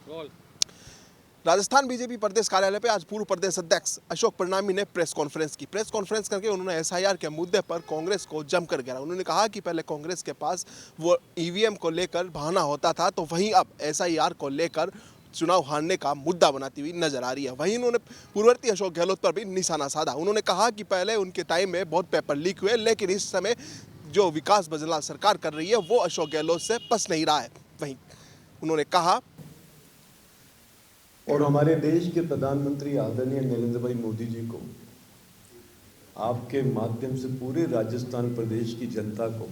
Rajasthan BJP प्रदेश कार्यालय पे आज पूर्व प्रदेश अध्यक्ष अशोक परनामी ने प्रेस कॉन्फ्रेंस की। प्रेस कॉन्फ्रेंस करके उन्होंने एसआईआर के मुद्दे पर कांग्रेस को जमकर घेरा। उन्होंने कहा कि पहले कांग्रेस के पास वो ईवीएम को लेकर बहाना होता था, तो वहीं अब एसआईआर को लेकर चुनाव हारने का मुद्दा बनाती हुई नजर आ रही है। वहीं उन्होंने पूर्ववर्ती अशोक गहलोत पर भी निशाना साधा। उन्होंने कहा कि पहले उनके टाइम में बहुत पेपर लीक हुए, लेकिन इस समय जो विकास बजला सरकार कर रही है वो अशोक गहलोत से पस नहीं रहा है। वहीं उन्होंने कहा, और हमारे देश के प्रधानमंत्री आदरणीय नरेंद्र भाई मोदी जी को आपके माध्यम से पूरे राजस्थान प्रदेश की जनता को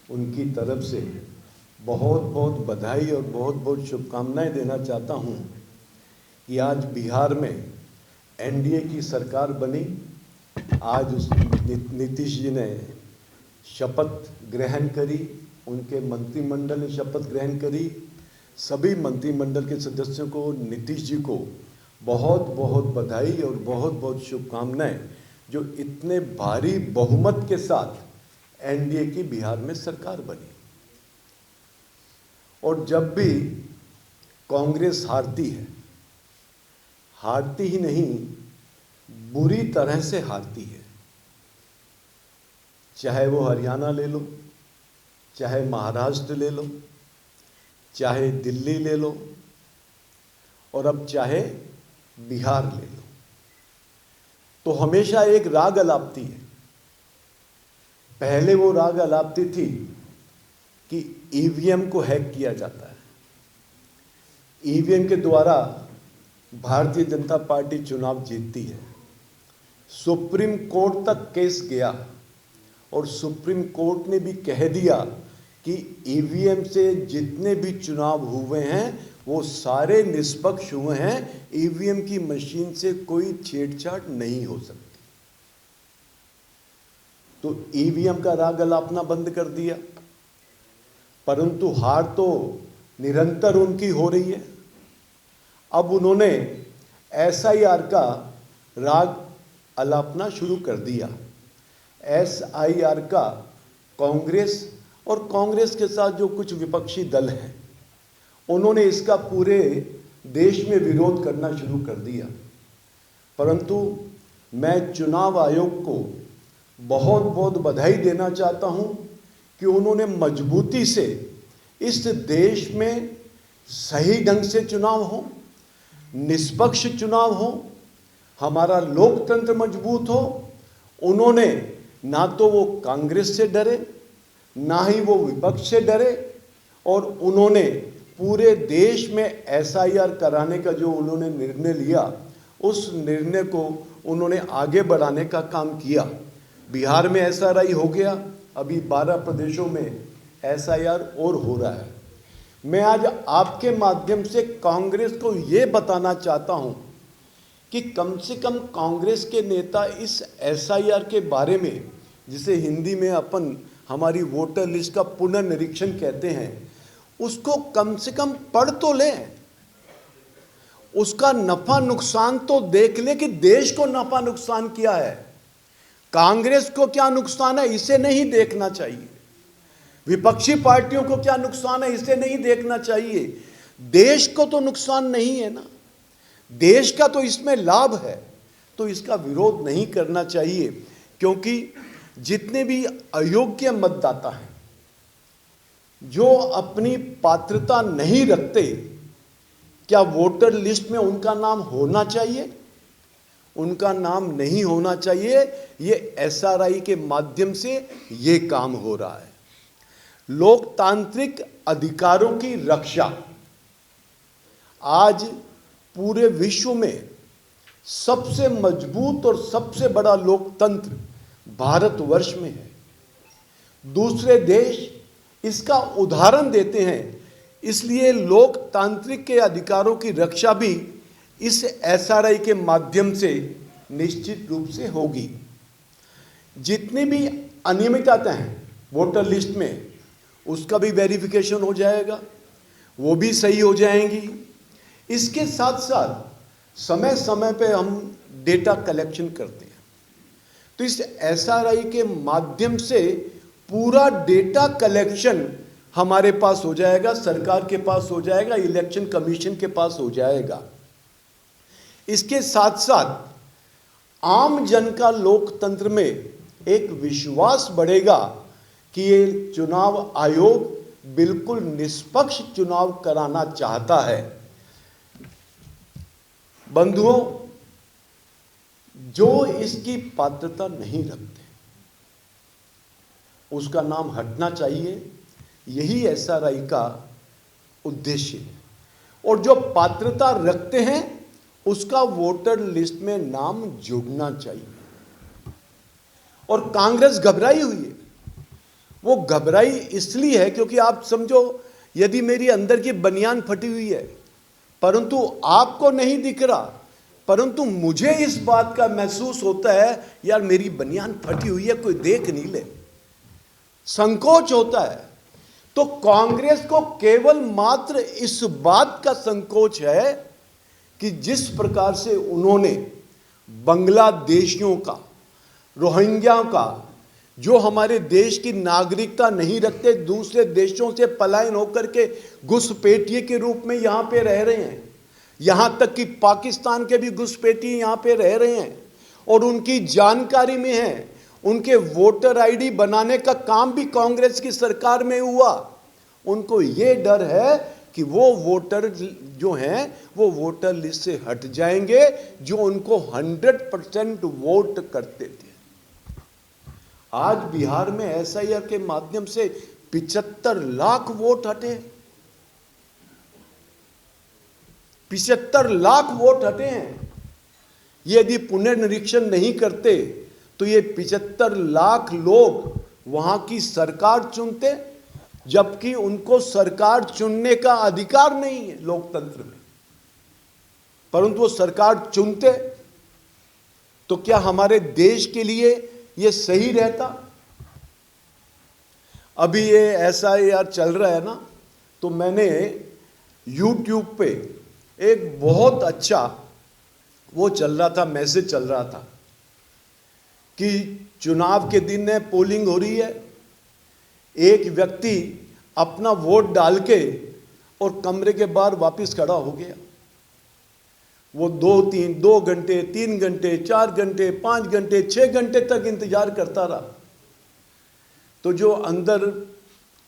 उनकी तरफ से बहुत बहुत बधाई और बहुत बहुत शुभकामनाएं देना चाहता हूं कि आज बिहार में एनडीए की सरकार बनी। आज नीतीश जी ने शपथ ग्रहण करी, उनके मंत्रिमंडल ने शपथ ग्रहण करी। सभी मंत्रिमंडल के सदस्यों को, नीतीश जी को बहुत बहुत बधाई और बहुत बहुत शुभकामनाएं, जो इतने भारी बहुमत के साथ एनडीए की बिहार में सरकार बनी। और जब भी कांग्रेस हारती है, हारती ही नहीं, बुरी तरह से हारती है। चाहे वो हरियाणा ले लो, चाहे महाराष्ट्र ले लो, चाहे दिल्ली ले लो, और अब चाहे बिहार ले लो, तो हमेशा एक राग अलापती है। पहले वो राग अलापती थी कि ईवीएम को हैक किया जाता है, ईवीएम के द्वारा भारतीय जनता पार्टी चुनाव जीतती है। सुप्रीम कोर्ट तक केस गया और सुप्रीम कोर्ट ने भी कह दिया कि ईवीएम से जितने भी चुनाव हुए हैं वो सारे निष्पक्ष हुए हैं, ईवीएम की मशीन से कोई छेड़छाड़ नहीं हो सकती। तो ईवीएम का राग अलापना बंद कर दिया, परंतु हार तो निरंतर उनकी हो रही है। अब उन्होंने एसआईआर का राग अलापना शुरू कर दिया। एसआईआर का कांग्रेस और कांग्रेस के साथ जो कुछ विपक्षी दल हैं, उन्होंने इसका पूरे देश में विरोध करना शुरू कर दिया। परंतु मैं चुनाव आयोग को बहुत बहुत बधाई देना चाहता हूं कि उन्होंने मजबूती से इस देश में सही ढंग से चुनाव हो, निष्पक्ष चुनाव हो, हमारा लोकतंत्र मजबूत हो। उन्होंने ना तो वो कांग्रेस से डरे, ना ही वो विपक्ष से डरे, और उन्होंने पूरे देश में एसआईआर कराने का जो उन्होंने निर्णय लिया, उस निर्णय को उन्होंने आगे बढ़ाने का काम किया। बिहार में एसआरआई हो गया, अभी 12 प्रदेशों में एसआईआर और हो रहा है। मैं आज आपके माध्यम से कांग्रेस को ये बताना चाहता हूँ कि कम से कम कांग्रेस के नेता इस एसआईआर के बारे में, जिसे हिंदी में अपन हमारी वोटर लिस्ट का पुनर्निरीक्षण कहते हैं, उसको कम से कम पढ़ तो लें, उसका नफा नुकसान तो देख ले कि देश को नफा नुकसान क्या है, कांग्रेस को क्या नुकसान है, इसे नहीं देखना चाहिए। विपक्षी पार्टियों को क्या नुकसान है, इसे नहीं देखना चाहिए। देश को तो नुकसान नहीं है ना, देश का तो इसमें लाभ है, तो इसका विरोध नहीं करना चाहिए। क्योंकि जितने भी अयोग्य मतदाता हैं, जो अपनी पात्रता नहीं रखते, क्या वोटर लिस्ट में उनका नाम होना चाहिए? उनका नाम नहीं होना चाहिए। ये एसआरआई के माध्यम से ये काम हो रहा है। लोकतांत्रिक अधिकारों की रक्षा आज पूरे विश्व में सबसे मजबूत और सबसे बड़ा लोकतंत्र भारतवर्ष में है। दूसरे देश इसका उदाहरण देते हैं। इसलिए लोकतांत्रिक के अधिकारों की रक्षा भी इस एसआरआई के माध्यम से निश्चित रूप से होगी। जितनी भी अनियमितताएं हैं वोटर लिस्ट में, उसका भी वेरिफिकेशन हो जाएगा, वो भी सही हो जाएंगी। इसके साथ साथ समय समय पे हम डेटा कलेक्शन करते हैं, तो इस एसआरआई के माध्यम से पूरा डेटा कलेक्शन हमारे पास हो जाएगा, सरकार के पास हो जाएगा, इलेक्शन कमीशन के पास हो जाएगा। इसके साथ साथ आम जन का लोकतंत्र में एक विश्वास बढ़ेगा कि ये चुनाव आयोग बिल्कुल निष्पक्ष चुनाव कराना चाहता है। बंधुओं, जो इसकी पात्रता नहीं रखते उसका नाम हटना चाहिए, यही एसआरआई का उद्देश्य है। और जो पात्रता रखते हैं उसका वोटर लिस्ट में नाम जुड़ना चाहिए। और कांग्रेस घबराई हुई है। वो घबराई इसलिए है क्योंकि आप समझो, यदि मेरी अंदर की बनियान फटी हुई है परंतु आपको नहीं दिख रहा, परंतु मुझे इस बात का महसूस होता है यार मेरी बनियान फटी हुई है, कोई देख नहीं ले, संकोच होता है। तो कांग्रेस को केवल मात्र इस बात का संकोच है कि जिस प्रकार से उन्होंने बांग्लादेशियों का, रोहिंग्या का, जो हमारे देश की नागरिकता नहीं रखते, दूसरे देशों से पलायन होकर के घुसपैठिए के रूप में यहां पे रह रहे हैं, यहां तक कि पाकिस्तान के भी घुसपैठिए यहां पे रह रहे हैं और उनकी जानकारी में है, उनके वोटर आईडी बनाने का काम भी कांग्रेस की सरकार में हुआ। उनको ये डर है कि वो वोटर जो हैं वो वोटर लिस्ट से हट जाएंगे जो उनको 100% वोट करते थे। आज बिहार में एसआईआर के माध्यम से 75 लाख वोट हटे, 75 लाख वोट हटे हैं। यदि पुनर्निरीक्षण नहीं करते तो ये 75 लाख लोग वहां की सरकार चुनते, जबकि उनको सरकार चुनने का अधिकार नहीं है लोकतंत्र में, परंतु वो सरकार चुनते। तो क्या हमारे देश के लिए ये सही रहता? अभी ये एसआईआर चल रहा है ना, तो मैंने YouTube पे एक बहुत अच्छा वो चल रहा था, मैसेज चल रहा था कि चुनाव के दिन है, पोलिंग हो रही है, एक व्यक्ति अपना वोट डाल के और कमरे के बाहर वापस खड़ा हो गया। वो 2 घंटे, 3 घंटे, 4 घंटे, 5 घंटे, 6 घंटे तक इंतजार करता रहा। तो जो अंदर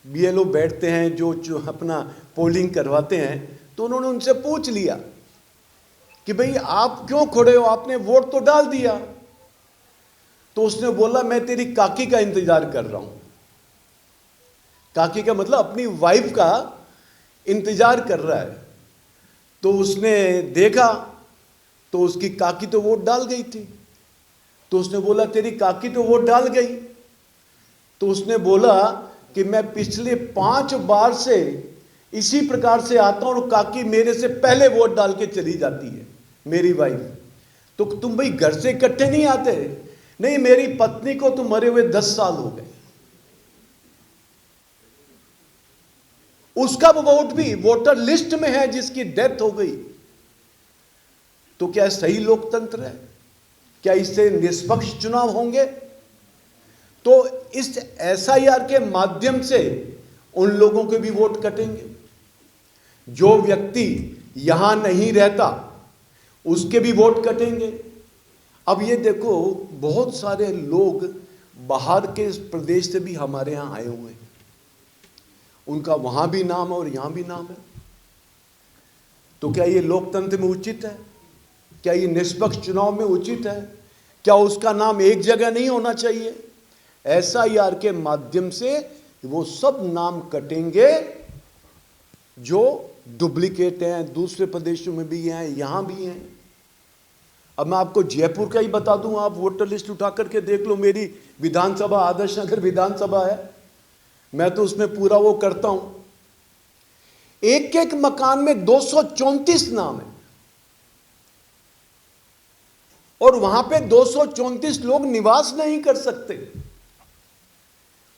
बीएलओ बैठते हैं, जो अपना पोलिंग करवाते हैं, तो उन्होंने उनसे पूछ लिया कि भाई आप क्यों खड़े हो, आपने वोट तो डाल दिया। तो उसने बोला मैं तेरी काकी का इंतजार कर रहा हूं। काकी का मतलब अपनी वाइफ का इंतजार कर रहा है। तो उसने देखा तो उसकी काकी तो वोट डाल गई थी। तो उसने बोला तेरी काकी तो वोट डाल गई। तो उसने बोला कि मैं पिछले 5 बार से इसी प्रकार से आता हूं और काकी मेरे से पहले वोट डाल के चली जाती है, मेरी वाइफ। तो तुम भाई घर से इकट्ठे नहीं आते? नहीं, मेरी पत्नी को तो मरे हुए 10 साल हो गए। उसका वोट भी वोटर लिस्ट में है जिसकी डेथ हो गई। तो क्या सही लोकतंत्र है? क्या इससे निष्पक्ष चुनाव होंगे? तो इस एसआईआर के माध्यम से उन लोगों के भी वोट कटेंगे। जो व्यक्ति यहां नहीं रहता उसके भी वोट कटेंगे। अब ये देखो, बहुत सारे लोग बाहर के प्रदेश से भी हमारे यहां आए हुए हैं, उनका वहां भी नाम है और यहां भी नाम है। तो क्या ये लोकतंत्र में उचित है? क्या ये निष्पक्ष चुनाव में उचित है? क्या उसका नाम एक जगह नहीं होना चाहिए? एसआईआर के माध्यम से वो सब नाम कटेंगे जो डुप्लीकेट हैं, दूसरे प्रदेशों में भी हैं, यहां भी हैं। अब मैं आपको जयपुर का ही बता दूं, आप वोटर लिस्ट उठा करके देख लो। मेरी विधानसभा आदर्श नगर विधानसभा है, मैं तो उसमें पूरा वो करता हूं। एक एक मकान में 234 नाम है और वहां पे 234 लोग निवास नहीं कर सकते,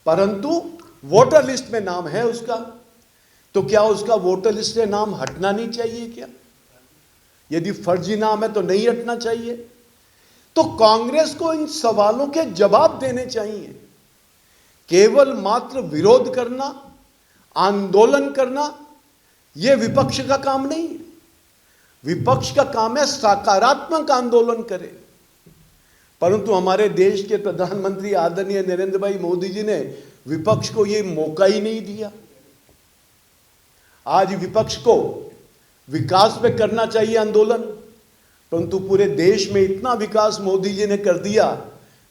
परंतु वोटर लिस्ट में नाम है उसका। तो क्या उसका वोटर लिस्ट से नाम हटना नहीं चाहिए क्या? यदि फर्जी नाम है तो नहीं हटना चाहिए। तो कांग्रेस को इन सवालों के जवाब देने चाहिए। केवल मात्र विरोध करना, आंदोलन करना यह विपक्ष का काम नहीं है। विपक्ष का काम है सकारात्मक आंदोलन करे। परंतु हमारे देश के प्रधानमंत्री आदरणीय नरेंद्र भाई मोदी जी ने विपक्ष को यह मौका ही नहीं दिया। आज विपक्ष को विकास पे करना चाहिए आंदोलन, परंतु पूरे देश में इतना विकास मोदी जी ने कर दिया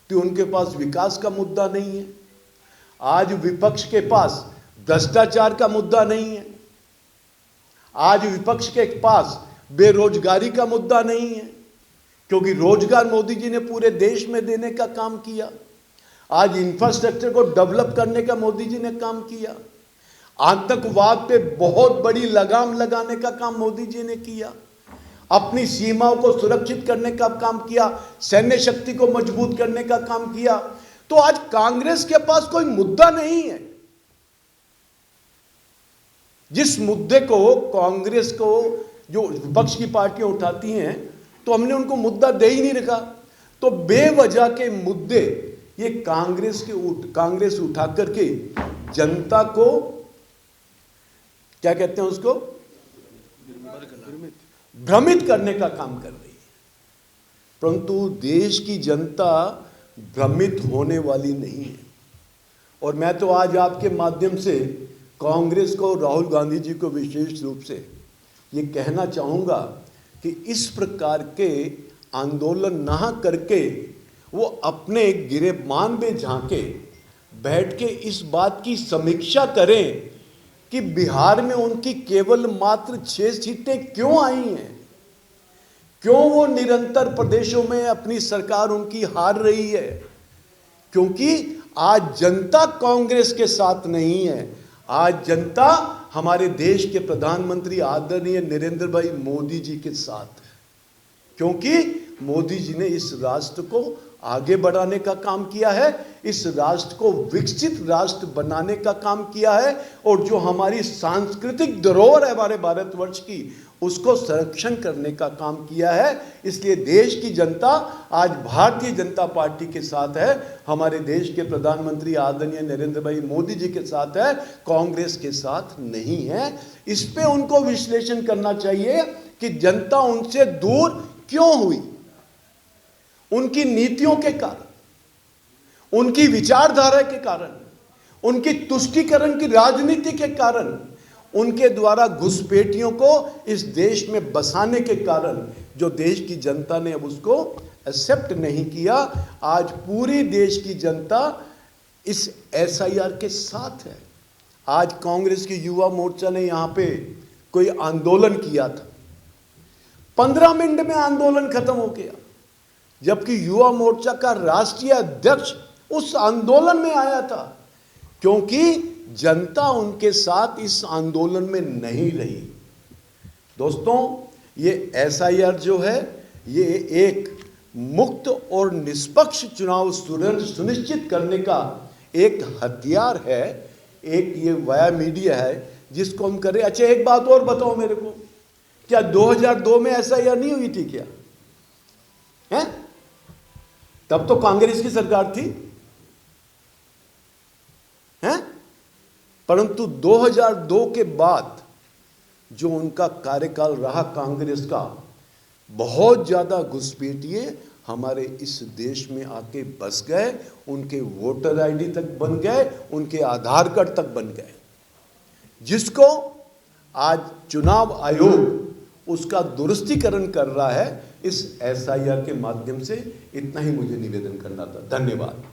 कि उनके पास विकास का मुद्दा नहीं है। आज विपक्ष के पास भ्रष्टाचार का मुद्दा नहीं है। आज विपक्ष के पास बेरोजगारी का मुद्दा नहीं है, क्योंकि रोजगार मोदी जी ने पूरे देश में देने का काम किया। आज इंफ्रास्ट्रक्चर को डेवलप करने का मोदी जी ने काम किया। आतंकवाद पे बहुत बड़ी लगाम लगाने का काम मोदी जी ने किया। अपनी सीमाओं को सुरक्षित करने का काम किया। सैन्य शक्ति को मजबूत करने का काम किया। तो आज कांग्रेस के पास कोई मुद्दा नहीं है। जिस मुद्दे को कांग्रेस को जो विपक्ष की पार्टियां उठाती हैं, तो हमने उनको मुद्दा दे ही नहीं रखा। तो बेवजह के मुद्दे ये कांग्रेस उठा करके जनता को क्या कहते हैं, उसको भ्रमित करने का काम कर रही है। परंतु देश की जनता भ्रमित होने वाली नहीं है। और मैं तो आज आपके माध्यम से कांग्रेस को, राहुल गांधी जी को विशेष रूप से ये कहना चाहूँगा कि इस प्रकार के आंदोलन ना करके वो अपने गिरेबान में झांके बैठ के इस बात की समीक्षा करें कि बिहार में उनकी केवल मात्र 6 सीटें क्यों आई हैं, क्यों वो निरंतर प्रदेशों में अपनी सरकार उनकी हार रही है। क्योंकि आज जनता कांग्रेस के साथ नहीं है। आज जनता हमारे देश के प्रधानमंत्री आदरणीय नरेंद्र भाई मोदी जी के साथ है। क्योंकि मोदी जी ने इस राष्ट्र को आगे बढ़ाने का काम किया है, इस राष्ट्र को विकसित राष्ट्र बनाने का काम किया है, और जो हमारी सांस्कृतिक धरोहर है हमारे भारतवर्ष की, उसको संरक्षण करने का काम किया है। इसलिए देश की जनता आज भारतीय जनता पार्टी के साथ है, हमारे देश के प्रधानमंत्री आदरणीय नरेंद्र भाई मोदी जी के साथ है, कांग्रेस के साथ नहीं है। इस पे उनको विश्लेषण करना चाहिए कि जनता उनसे दूर क्यों हुई। उनकी नीतियों के कारण, उनकी विचारधारा के कारण, उनकी तुष्टीकरण की राजनीति के कारण, उनके द्वारा घुसपैठियों को इस देश में बसाने के कारण जो देश की जनता ने अब उसको एक्सेप्ट नहीं किया। आज पूरी देश की जनता इस SIR के साथ है। आज कांग्रेस की युवा मोर्चा ने यहाँ पे कोई आंदोलन किया था, 15 मिनट में आंदोलन खत्म हो गया, जबकि युवा मोर्चा का राष्ट्रीय अध्यक्ष उस आंदोलन में आया था, क्योंकि जनता उनके साथ इस आंदोलन में नहीं रही। दोस्तों, ये SIR जो है ये एक मुक्त और निष्पक्ष चुनाव सुनिश्चित करने का एक हथियार है, एक ये वाया मीडिया है जिसको हम करें। अच्छा, एक बात और बताओ मेरे को, क्या 2002 में SIR नहीं हुई थी क्या? हैं? तब तो कांग्रेस की सरकार थी, हैं? परंतु 2002 के बाद जो उनका कार्यकाल रहा कांग्रेस का, बहुत ज्यादा घुसपैठिए हमारे इस देश में आके बस गए, उनके वोटर ID तक बन गए, उनके आधार कार्ड तक बन गए, जिसको आज चुनाव आयोग उसका दुरुस्तीकरण कर रहा है इस SIR के माध्यम से। इतना ही मुझे निवेदन करना था। धन्यवाद।